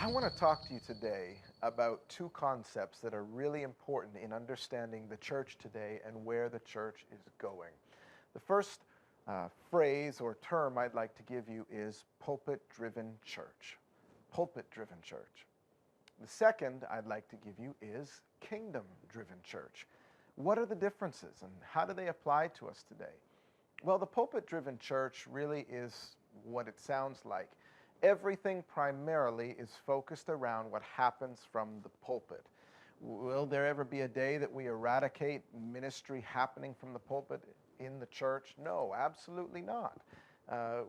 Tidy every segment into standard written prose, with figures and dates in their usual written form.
I want to talk to you today about two concepts that are really important in understanding the church today and where the church is going. The first phrase or term I'd like to give you is pulpit-driven church. Pulpit-driven church. The second I'd like to give you is kingdom-driven church. What are the differences and how do they apply to us today? Well, the pulpit-driven church really is what it sounds like. Everything primarily is focused around what happens from the pulpit. Will there ever be a day that we eradicate ministry happening from the pulpit in the church? No, absolutely not.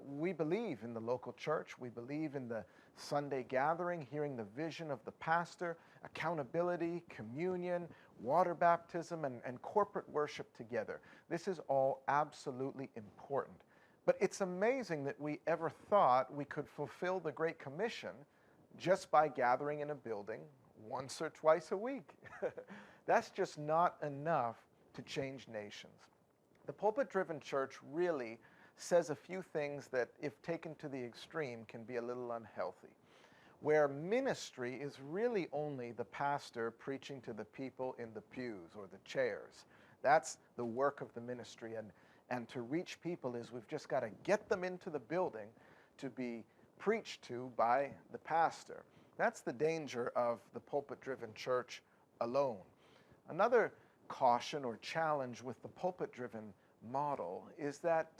We believe in the local church. We believe in the Sunday gathering, hearing the vision of the pastor, accountability, communion, water baptism, and corporate worship together. This is all absolutely important. But it's amazing that we ever thought we could fulfill the Great Commission just by gathering in a building once or twice a week. That's just not enough to change nations. The pulpit-driven church really says a few things that, if taken to the extreme, can be a little unhealthy. Where ministry is really only the pastor preaching to the people in the pews or the chairs. That's the work of the ministry. And to reach people is we've just got to get them into the building to be preached to by the pastor. That's the danger of the pulpit-driven church alone. Another caution or challenge with the pulpit-driven model is that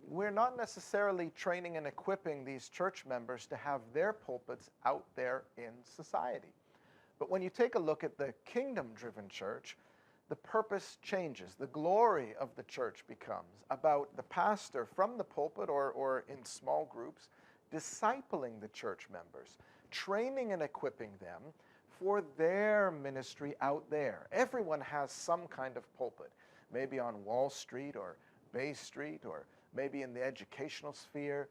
we're not necessarily training and equipping these church members to have their pulpits out there in society. But when you take a look at the kingdom-driven church, the purpose changes. The glory of the church becomes about the pastor from the pulpit or in small groups, discipling the church members, training and equipping them for their ministry out there. Everyone has some kind of pulpit, maybe on Wall Street or Bay Street, or maybe in the educational sphere,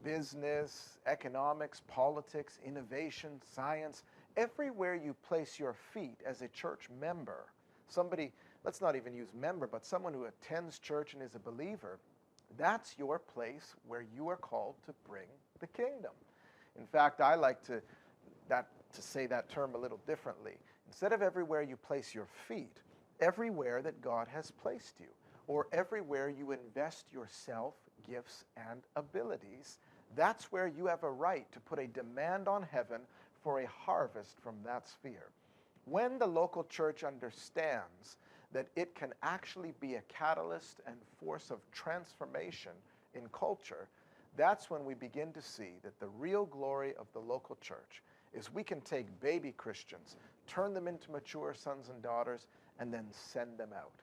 business, economics, politics, innovation, science. Everywhere you place your feet as a church member, somebody, let's not even use member, but someone who attends church and is a believer, that's your place where you are called to bring the kingdom. In fact, I like to say that term a little differently. Instead of everywhere you place your feet, everywhere that God has placed you, or everywhere you invest yourself, gifts, and abilities, that's where you have a right to put a demand on heaven for a harvest from that sphere. When the local church understands that it can actually be a catalyst and force of transformation in culture, that's when we begin to see that the real glory of the local church is we can take baby Christians, turn them into mature sons and daughters, and then send them out.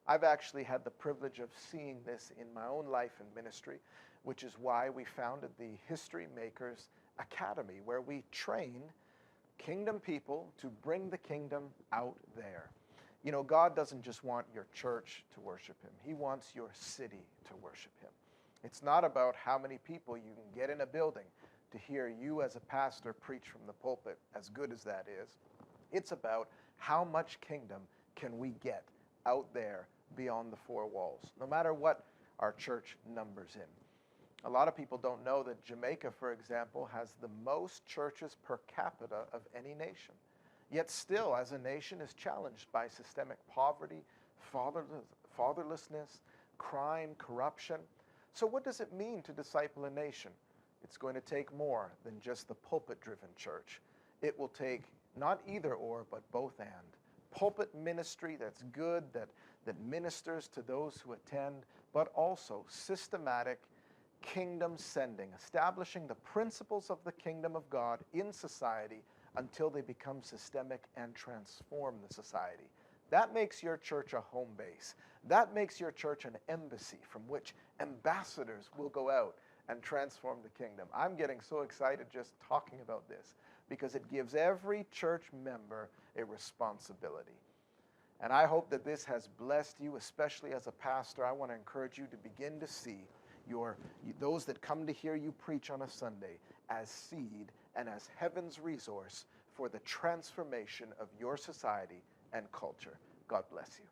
I've actually had the privilege of seeing this in my own life and ministry, which is why we founded the History Makers Academy, where we train kingdom people to bring the kingdom out there. You know, God doesn't just want your church to worship him. He wants your city to worship him. It's not about how many people you can get in a building to hear you as a pastor preach from the pulpit, as good as that is. It's about how much kingdom can we get out there beyond the four walls, no matter what our church numbers in. A lot of people don't know that Jamaica, for example, has the most churches per capita of any nation. Yet still, as a nation, is challenged by systemic poverty, fatherlessness, crime, corruption. So what does it mean to disciple a nation? It's going to take more than just the pulpit-driven church. It will take not either or, but both and. Pulpit ministry that's good, that ministers to those who attend, but also systematic kingdom sending, establishing the principles of the kingdom of God in society until they become systemic and transform the society. That makes your church a home base. That makes your church an embassy from which ambassadors will go out and transform the kingdom. I'm getting so excited just talking about this because it gives every church member a responsibility. And I hope that this has blessed you, especially as a pastor. I want to encourage you to begin to see those that come to hear you preach on a Sunday as seed and as heaven's resource for the transformation of your society and culture. God bless you.